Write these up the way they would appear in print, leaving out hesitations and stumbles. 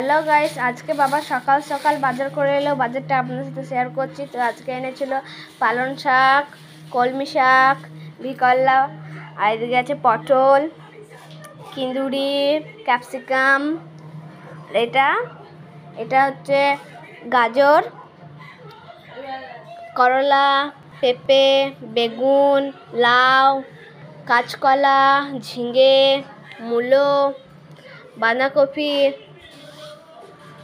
Hello guys, আজকে বাবা সকাল সকাল বাজার করে এলো। বাজারটা আপনাদের সাথে শেয়ার করছি। তো আজকে এনেছিল পালং শাক, কলমি শাক, বিকল্লা, আর এদিকে আছে পটল, কিন্দুরি, ক্যাপসিকাম, এটা হচ্ছে গাজর, করলা, পেঁপে, বেগুন, লাউ, কাঁচকলা, ঝিঙে, মূলো, বাঁধাকপি,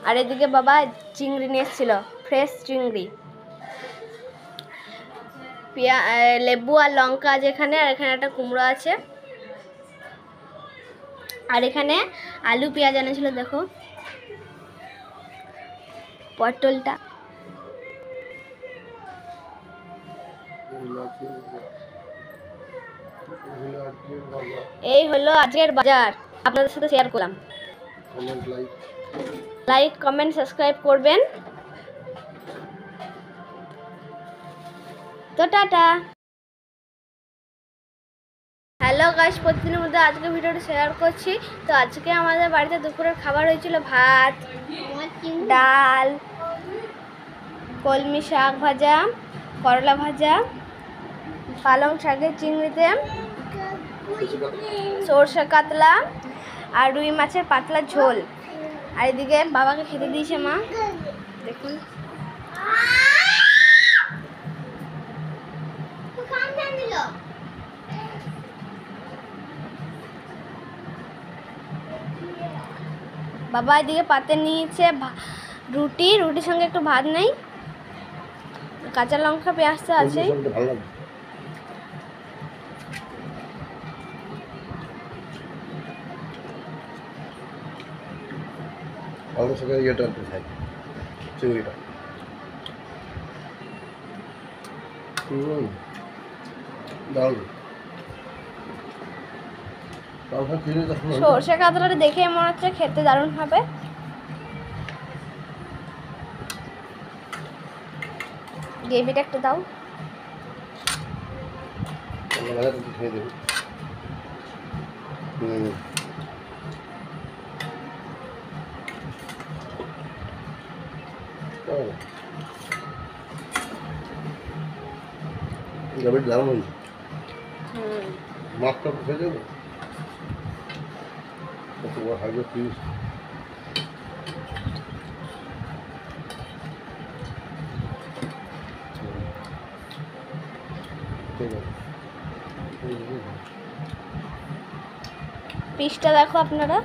আর এদিকে বাবা চিংড়ি নিয়ে এসেছিল, ফ্রেশ চিংড়ি, লেবু আর লঙ্কা যেখানে, আর এখানে একটা কুমড়ো আছে, আর এখানে আলু পেঁয়াজ এনেছিল। দেখো পটলটা। এই হলো আজকের বাজার, আপনাদের সাথে শেয়ার করলাম। লাইক, কমেন্ট, সাবস্ক্রাইব করবেন। তো টাটা। হ্যালো গাইস, প্রতিদিনের মধ্যে আজকে ভিডিওটা শেয়ার করছি। তো আজকে আমাদের বাড়িতে দুপুরের খাবার হয়েছিল ভাত, ডাল, কলমি শাক ভাজা, করলা ভাজা, পালং শাকের চিংড়িতে, সরষে কাতলা, আর রুই মাছের পাতলা ঝোল। আর এদিকে বাবাকে খেতে দিয়েছে মা, দেখুন। বাবা এদিকে পাতে নিয়েছে রুটির সঙ্গে একটু ভাত নেই, কাঁচা লঙ্কা পেঁয়াজ তো আছেই। সরষে কাতলাটা দেখে মনে হচ্ছে খেতে দারুণ হবে। গ্রেভিটা একটু দাও। মাছটা খেয়ে যাবে তোমার হাইবে প্লিজ। পিসটা দেখো আপনারা।